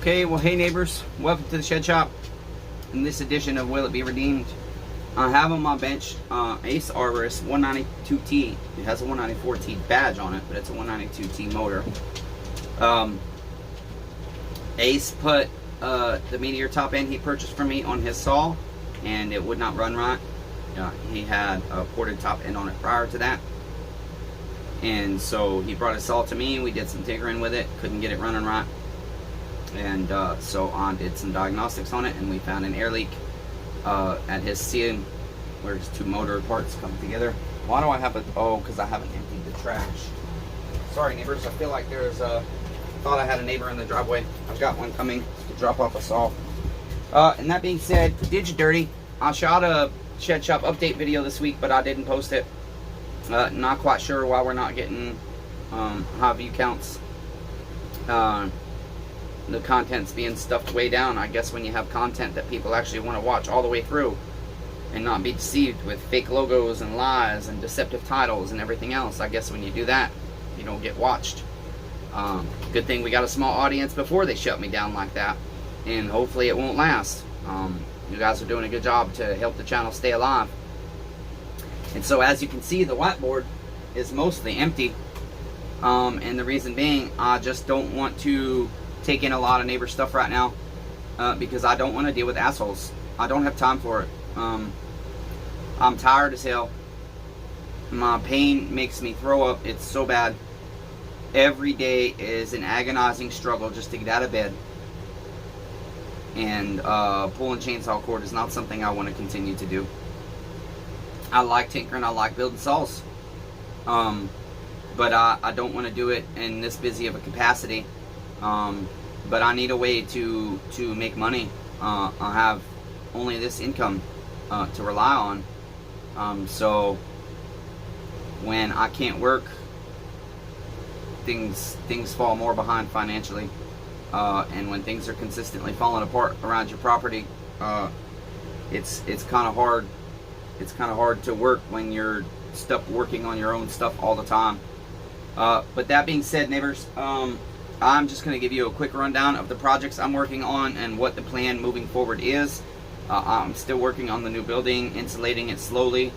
Okay, well, hey neighbors, welcome to the Shed Shop. In this edition of Will It Be Redeemed, I have on my bench Ace the Arborist 192t. It has a 194t badge on it, but it's a 192t motor. Ace put the meteor top end he purchased from me on his saw, and it would not run right. He had a ported top end on it prior to that, and so he brought his saw to me. We did some tinkering with it, couldn't get it running right, and so I did some diagnostics on it, and we found an air leak at his seal where his two motor parts come together. Why do I have it? Oh, because I haven't emptied the trash. Sorry neighbors, I feel like there's thought I had a neighbor in the driveway. I've got one coming to drop off a saw. And that being said, did you dirty? I shot a Shed Shop update video this week, but I didn't post it. Not quite sure why we're not getting high view counts. The content's being stuffed way down. I guess when you have content that people actually want to watch all the way through and not be deceived with fake logos and lies and deceptive titles and everything else, I guess when you do that, you don't get watched. Good thing we got a small audience before they shut me down like that, and hopefully it won't last. You guys are doing a good job to help the channel stay alive. And so as you can see, the whiteboard is mostly empty, and the reason being, I just don't want to take in a lot of neighbor stuff right now, because I don't want to deal with assholes. I don't have time for it. I'm tired as hell. My pain makes me throw up. It's so bad. Every day is an agonizing struggle just to get out of bed. And pulling chainsaw cord is not something I want to continue to do. I like tinkering, I like building saws, but I don't want to do it in this busy of a capacity. But I need a way to make money. I have only this income to rely on. So when I can't work, things fall more behind financially. And when things are consistently falling apart around your property, it's kind of hard. It's kind of hard to work when you're stuck working on your own stuff all the time. But that being said, neighbors, I'm just going to give you a quick rundown of the projects I'm working on and what the plan moving forward is. I'm still working on the new building, insulating it slowly.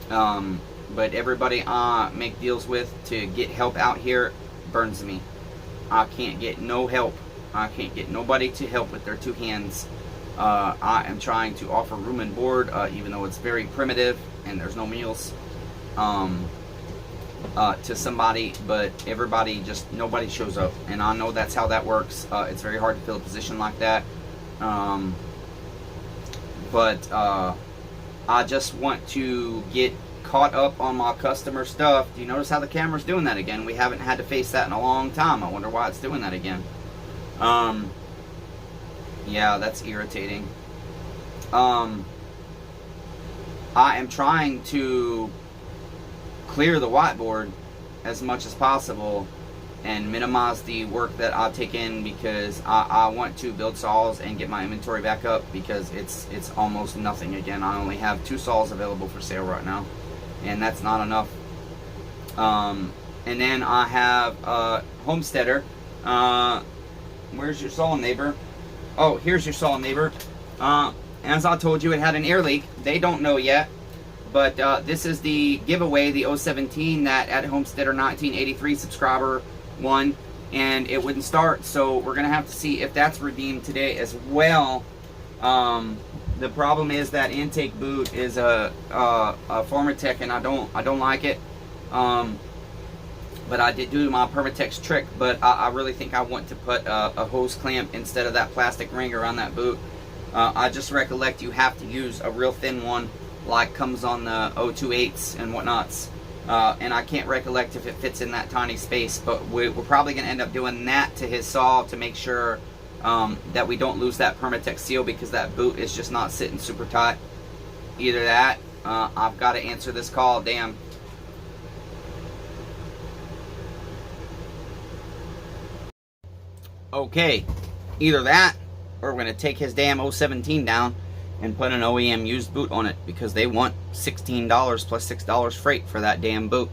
But everybody I make deals with to get help out here burns me. I can't get no help. I can't get nobody to help with their two hands. I am trying to offer room and board, even though it's very primitive and there's no meals, to somebody, but nobody shows up. And I know that's how that works. It's very hard to fill a position like that. But I just want to get caught up on my customer stuff. Do you notice how the camera's doing that again? We haven't had to face that in a long time. I wonder why it's doing that again. Yeah, that's irritating. I am trying to clear the whiteboard as much as possible and minimize the work that I take in, because I want to build saws and get my inventory back up, because it's almost nothing again. I only have 2 saws available for sale right now, and that's not enough. And then I have Homesteader. Where's your saw, neighbor? Oh, here's your saw, neighbor. As I told you, it had an air leak. They don't know yet, but this is the giveaway, the 017 that at Homesteader 1983 subscriber won, and it wouldn't start. So we're gonna have to see if that's redeemed today as well. The problem is that intake boot is a Formatech, and I don't like it. But I did do my Permatex trick, but I really think I want to put a hose clamp instead of that plastic ring around that boot. I just recollect you have to use a real thin one, like comes on the 028s and whatnots. And I can't recollect if it fits in that tiny space, but we're probably going to end up doing that to his saw to make sure that we don't lose that Permatex seal, because that boot is just not sitting super tight. Either that, I've got to answer this call, damn. Okay, either that, or we're going to take his damn 017 down and put an OEM used boot on it, because they want $16 plus $6 freight for that damn boot.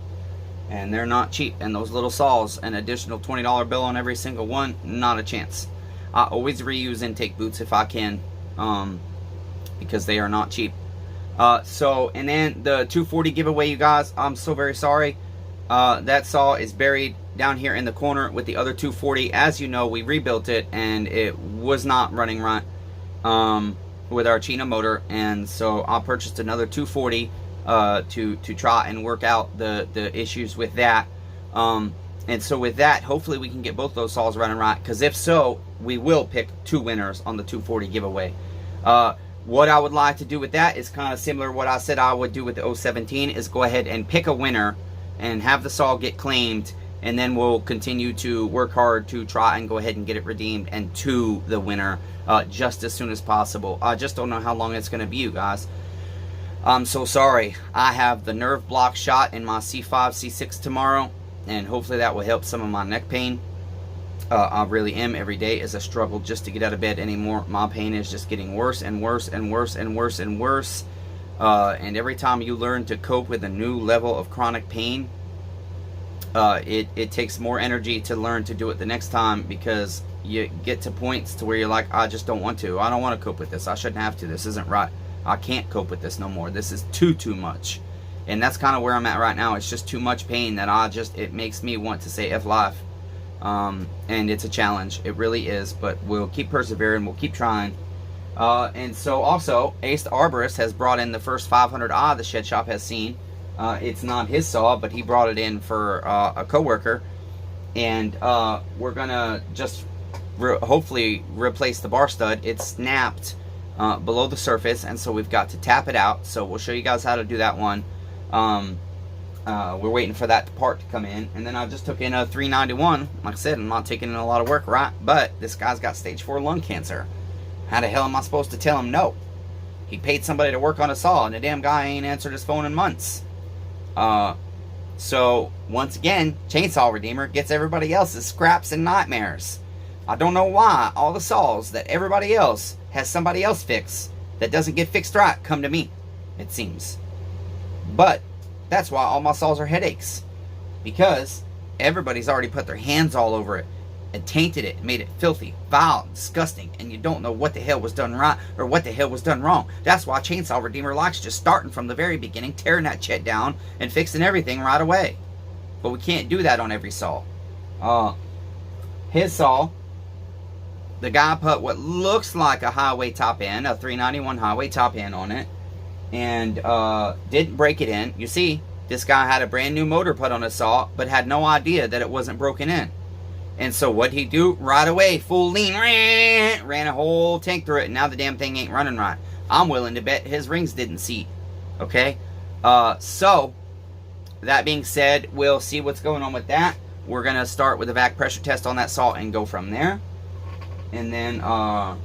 And they're not cheap. And those little saws, an additional $20 bill on every single one, not a chance. I always reuse intake boots if I can, because they are not cheap. And then the 240 giveaway, you guys, I'm so very sorry. That saw is buried down here in the corner with the other 240. As you know, we rebuilt it and it was not running right with our China motor, and so I purchased another 240 to try and work out the issues with that. And so with that, hopefully we can get both those saws running right, because if so, we will pick 2 winners on the 240 giveaway. What I would like to do with that is kind of similar to what I said I would do with the 017, is go ahead and pick a winner and have the saw get claimed, and then we'll continue to work hard to try and go ahead and get it redeemed and to the winner just as soon as possible. I just don't know how long it's going to be, you guys. I'm so sorry. I have the nerve block shot in my C5, C6 tomorrow, and hopefully that will help some of my neck pain. I really am. Every day is a struggle just to get out of bed anymore. My pain is just getting worse and worse and worse and worse and worse. And every time you learn to cope with a new level of chronic pain, it takes more energy to learn to do it the next time, because you get to points to where you're like, I just don't want to. I don't want to cope with this. I shouldn't have to. This isn't right. I can't cope with this no more. This is too much. And that's kind of where I'm at right now. It's just too much pain that it makes me want to say F life. And it's a challenge. It really is. But we'll keep persevering. We'll keep trying. And so also, Ace the Arborist has brought in the first 500i the Shed Shop has seen. It's not his saw, but he brought it in for a coworker. And we're going to just hopefully replace the bar stud. It's snapped below the surface, and so we've got to tap it out. So we'll show you guys how to do that one. We're waiting for that part to come in. And then I just took in a 391. Like I said, I'm not taking in a lot of work, right? But this guy's got stage 4 lung cancer. How the hell am I supposed to tell him no? He paid somebody to work on a saw, and the damn guy ain't answered his phone in months. So once again, Chainsaw Redeemer gets everybody else's scraps and nightmares. I don't know why all the saws that everybody else has somebody else fix that doesn't get fixed right come to me, it seems. But that's why all my saws are headaches, because everybody's already put their hands all over it and tainted it, made it filthy, vile, disgusting, and you don't know what the hell was done right or what the hell was done wrong. That's why Chainsaw Redeemer likes just starting from the very beginning, tearing that shit down and fixing everything right away. But we can't do that on every saw. His saw, the guy put what looks like a highway top end, a 391 highway top end on it, and didn't break it in. You see, this guy had a brand new motor put on his saw, but had no idea that it wasn't broken in. And so what'd he do? Right away, full lean, ran a whole tank through it, and now the damn thing ain't running right. I'm willing to bet his rings didn't seat. Okay? So, that being said, we'll see what's going on with that. We're going to start with a vac pressure test on that saw and go from there. And then, I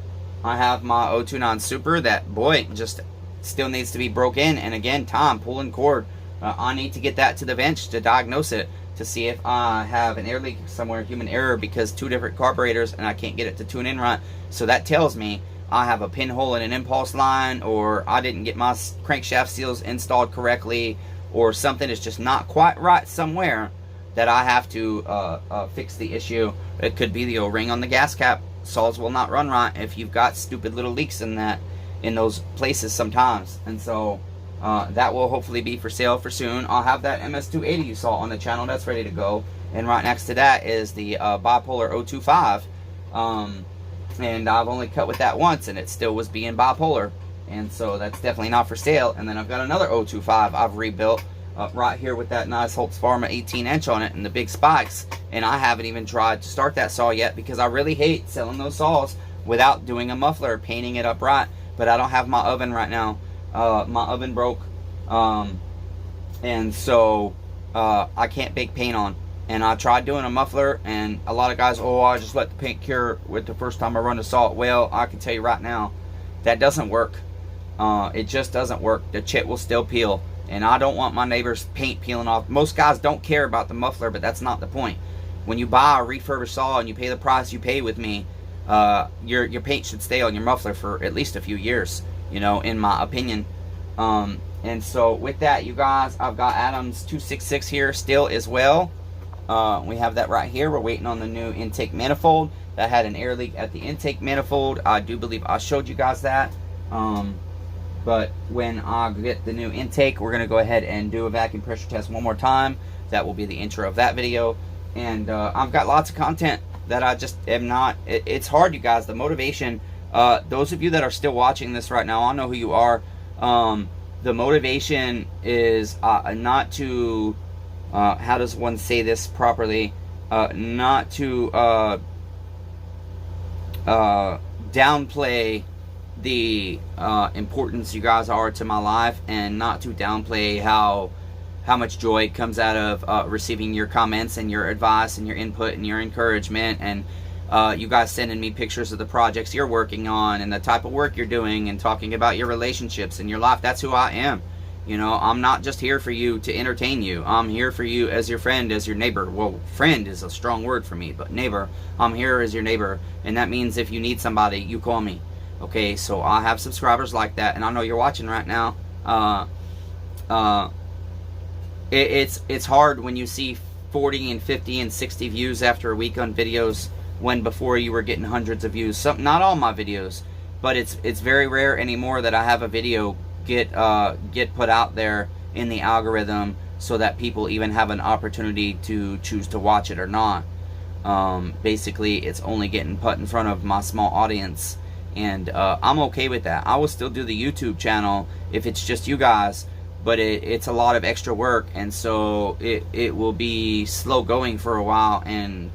have my 029 Super that, boy, just still needs to be broke in. And again, time, pulling cord. I need to get that to the bench to diagnose it, to see if I have an air leak somewhere, human error, because 2 different carburetors and I can't get it to tune in right. So that tells me I have a pinhole in an impulse line, or I didn't get my crankshaft seals installed correctly, or something is just not quite right somewhere that I have to fix the issue. It could be the O-ring on the gas cap. Saws will not run right if you've got stupid little leaks in those places sometimes. And so that will hopefully be for sale for soon. I'll have that ms280 you saw on the channel. That's ready to go. And right next to that is the bipolar 025. And I've only cut with that once, and it still was being bipolar. And so that's definitely not for sale. And then I've got another 025 I've rebuilt right here with that nice Holtz Pharma 18-inch on it and the big spikes. And I haven't even tried to start that saw yet, because I really hate selling those saws without doing a muffler, painting it up right. But I don't have my oven right now. My oven broke, and so I can't bake paint on. And I tried doing a muffler, and a lot of guys, oh, I just let the paint cure with the first time I run the saw. Well, I can tell you right now, that doesn't work. It just doesn't work. The chip will still peel, and I don't want my neighbor's paint peeling off. Most guys don't care about the muffler, but that's not the point. When you buy a refurbished saw and you pay the price you pay with me, your paint should stay on your muffler for at least a few years, you know, in my opinion. And so with that, you guys, I've got Adam's 266 here still as well. We have that right here. We're waiting on the new intake manifold. that had an air leak at the intake manifold. I do believe I showed you guys that. But when I get the new intake, we're going to go ahead and do a vacuum pressure test one more time. That will be the intro of that video. And I've got lots of content that I just am not... It's hard, you guys. The motivation... those of you that are still watching this right now, I know who you are. The motivation is not to... how does one say this properly? Not to downplay the importance you guys are to my life, and not to downplay how much joy comes out of receiving your comments and your advice and your input and your encouragement, and you guys sending me pictures of the projects you're working on and the type of work you're doing and talking about your relationships and your life. That's who I am. You know, I'm not just here for you to entertain you. I'm here for you as your friend, as your neighbor. Well, friend is a strong word for me, but neighbor, I'm here as your neighbor. And that means if you need somebody, you call me. Okay, so I have subscribers like that, and I know you're watching right now. It's hard when you see 40 and 50 and 60 views after a week on videos, when before you were getting hundreds of views. Not all my videos, but it's very rare anymore that I have a video get put out there in the algorithm so that people even have an opportunity to choose to watch it or not. Basically, it's only getting put in front of my small audience, and I'm okay with that. I will still do the YouTube channel if it's just you guys, but it's a lot of extra work, and so it will be slow going for a while, and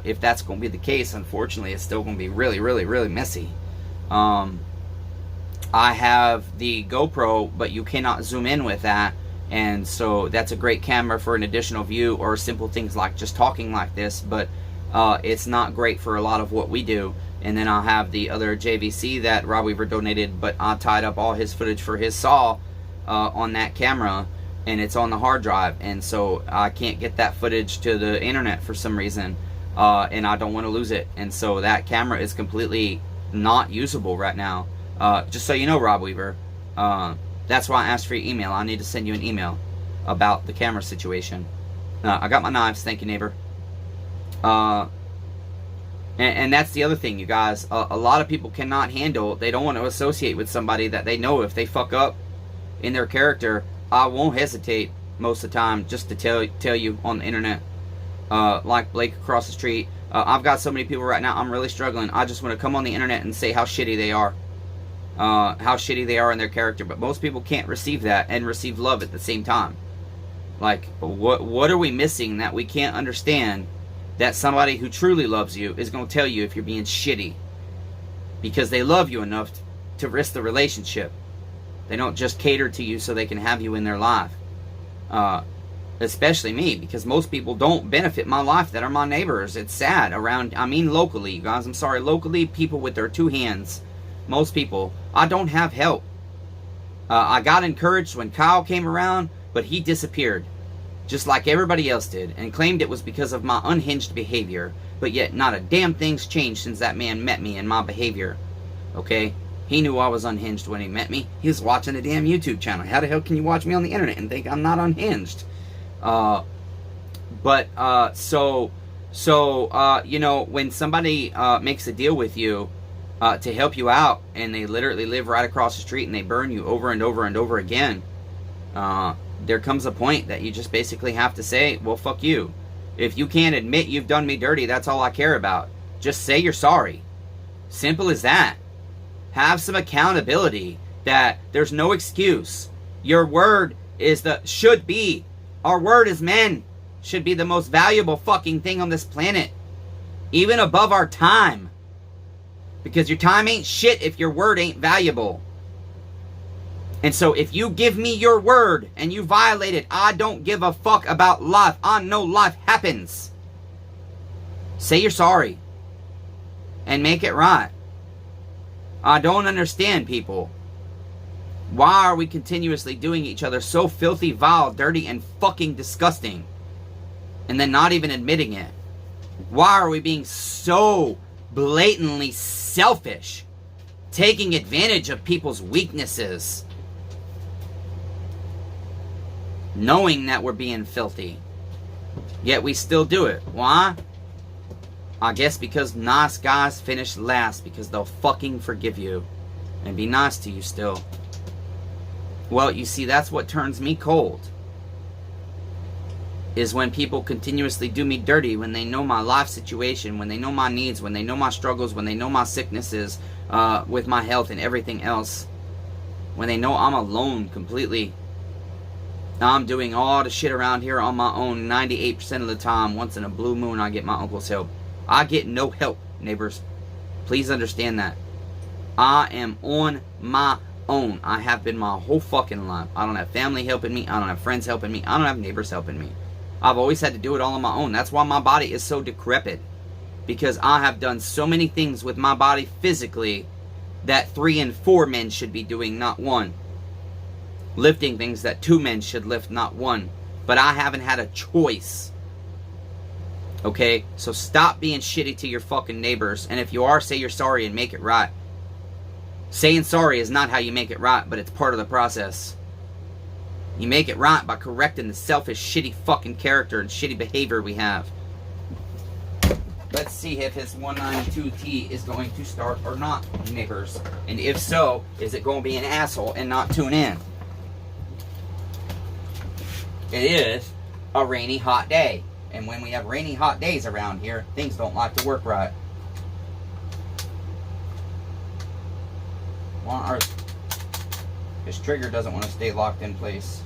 if that's going to be the case, unfortunately, it's still going to be really, really, really messy. I have the GoPro, but you cannot zoom in with that, and so that's a great camera for an additional view or simple things like just talking like this, but it's not great for a lot of what we do. And then I'll have the other JVC that Rob Weaver donated, but I tied up all his footage for his saw on that camera, and it's on the hard drive, and so I can't get that footage to the internet for some reason, and I don't want to lose it, and so that camera is completely not usable right now. Just so you know, Rob Weaver, that's why I asked for your email. I need to send you an email about the camera situation. I got my knives, thank you, neighbor. And that's the other thing, you guys. A lot of people cannot handle, they don't want to associate with somebody that they know if they fuck up in their character, I won't hesitate most of the time just to tell you on the internet. Like Blake across the street. I've got so many people right now, I'm really struggling. I just want to come on the internet and say how shitty they are. How shitty they are in their character. But most people can't receive that and receive love at the same time. Like, what are we missing that we can't understand that somebody who truly loves you is going to tell you if you're being shitty? Because they love you enough to risk the relationship. They don't just cater to you so they can have you in their life. Especially me, because most people don't benefit my life that are my neighbors. It's sad around, I mean locally, you guys. I'm sorry, locally, people with their two hands. Most people, I don't have help. I got encouraged when Kyle came around, but he disappeared. Just like everybody else did, and claimed it was because of my unhinged behavior. But yet, not a damn thing's changed since that man met me in my behavior. Okay? He knew I was unhinged when he met me. He was watching a damn YouTube channel. How the hell can you watch me on the internet and think I'm not unhinged? You know, when somebody makes a deal with you to help you out, and they literally live right across the street and they burn you over and over and over again, there comes a point that you just basically have to say, well, fuck you. If you can't admit you've done me dirty, that's all I care about. Just say you're sorry. Simple as that. Have some accountability that there's no excuse. Your word is should be. Our word as men should be the most valuable fucking thing on this planet. Even above our time. Because your time ain't shit if your word ain't valuable. And so if you give me your word and you violate it, I don't give a fuck about life. I know life happens. Say you're sorry. And make it right. I don't understand, people. Why are we continuously doing each other so filthy, vile, dirty, and fucking disgusting? And then not even admitting it? Why are we being so blatantly selfish? Taking advantage of people's weaknesses? Knowing that we're being filthy. Yet we still do it. Why? I guess because nice guys finish last, because they'll fucking forgive you and be nice to you still. Well, you see, that's what turns me cold. Is when people continuously do me dirty, when they know my life situation, when they know my needs, when they know my struggles, when they know my sicknesses with my health and everything else. When they know I'm alone completely. I'm doing all the shit around here on my own 98% of the time. Once in a blue moon, I get my uncle's help. I get no help, neighbors. Please understand that. I am on my own. I have been my whole fucking life. I don't have family helping me. I don't have friends helping me. I don't have neighbors helping me. I've always had to do it all on my own. That's why my body is so decrepit. Because I have done so many things with my body physically that 3 and 4 men should be doing, not 1. Lifting things that 2 men should lift, not 1. But I haven't had a choice. Okay? So stop being shitty to your fucking neighbors. And if you are, say you're sorry and make it right. Saying sorry is not how you make it right, but it's part of the process. You make it right by correcting the selfish, shitty fucking character and shitty behavior we have. Let's see if his 192t is going to start or not, neighbors. And if so, is it going to be an asshole and not tune in? It is a rainy, hot day. And when we have rainy, hot days around here, things don't like to work right. Why on earth? This trigger doesn't want to stay locked in place.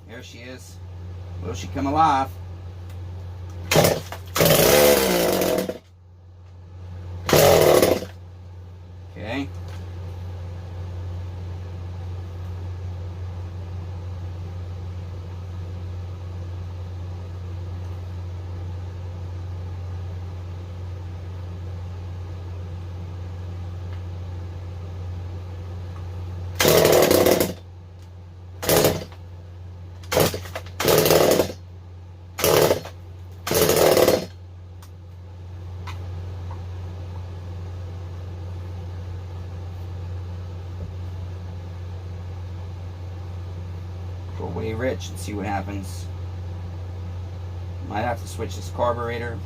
There she is. Will she come alive? Okay. Go way rich and see what happens. Might have to switch this carburetor.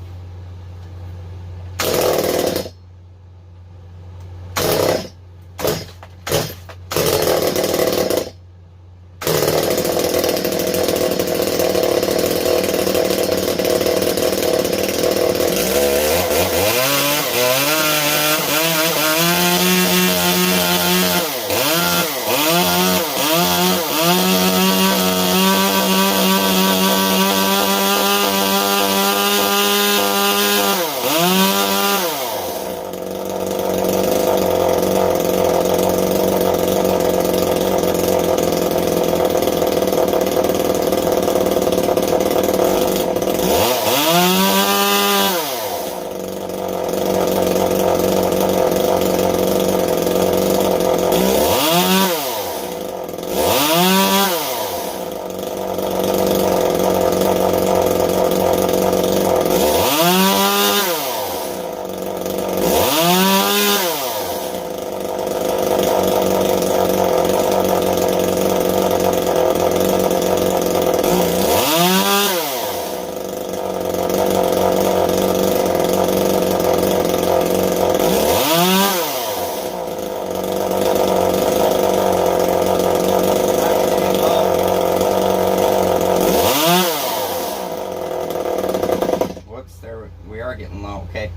We are getting low, okay.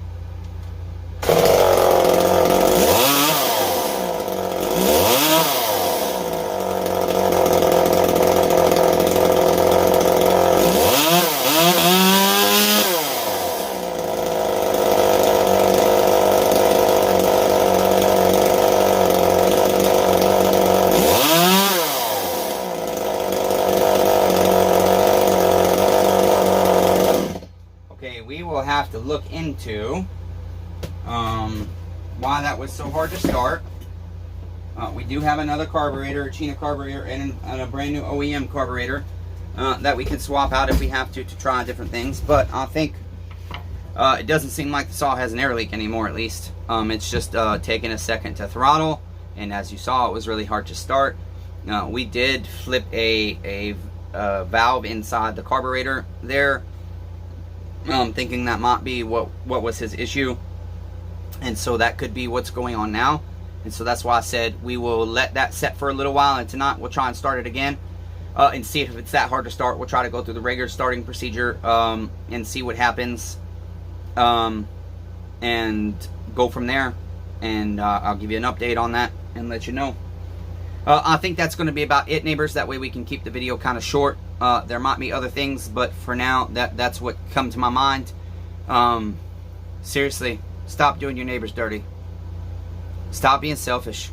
We will have to look into why that was so hard to start. We do have another carburetor, a China carburetor, and a brand new OEM carburetor that we can swap out if we have to try different things. But I think it doesn't seem like the saw has an air leak anymore, at least. It's just taking a second to throttle, and as you saw, it was really hard to start. We did flip a valve inside the carburetor there. Thinking that might be what was his issue. And so that could be what's going on now. And so that's why I said we will let that set for a little while. And tonight we'll try and start it again. And see if it's that hard to start. We'll try to go through the regular starting procedure and see what happens. And go from there. And I'll give you an update on that and let you know. I think that's going to be about it, neighbors. That way we can keep the video kind of short. There might be other things, but for now, that's what come to my mind. Seriously, stop doing your neighbors dirty. Stop being selfish.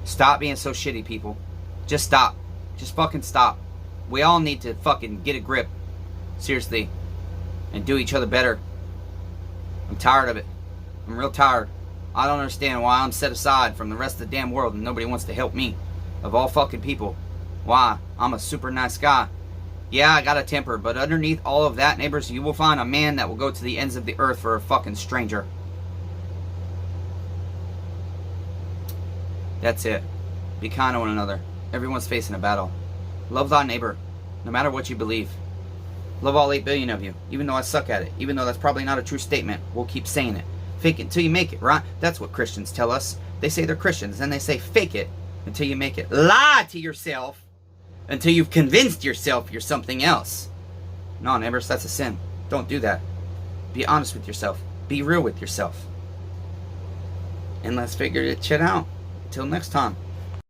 Stop being so shitty, people. Just stop. Just fucking stop. We all need to fucking get a grip. Seriously. And do each other better. I'm tired of it. I'm real tired. I don't understand why I'm set aside from the rest of the damn world and nobody wants to help me. Of all fucking people. Why? I'm a super nice guy. Yeah, I got a temper, but underneath all of that, neighbors, you will find a man that will go to the ends of the earth for a fucking stranger. That's it. Be kind to one another. Everyone's facing a battle. Love thy neighbor, no matter what you believe. Love all 8 billion of you, even though I suck at it. Even though that's probably not a true statement, we'll keep saying it. Fake it until you make it, right? That's what Christians tell us. They say they're Christians, and they say fake it until you make it. Lie to yourself until you've convinced yourself you're something else. No, neighbors, that's a sin. Don't do that. Be honest with yourself. Be real with yourself. And let's figure this shit out. Until next time.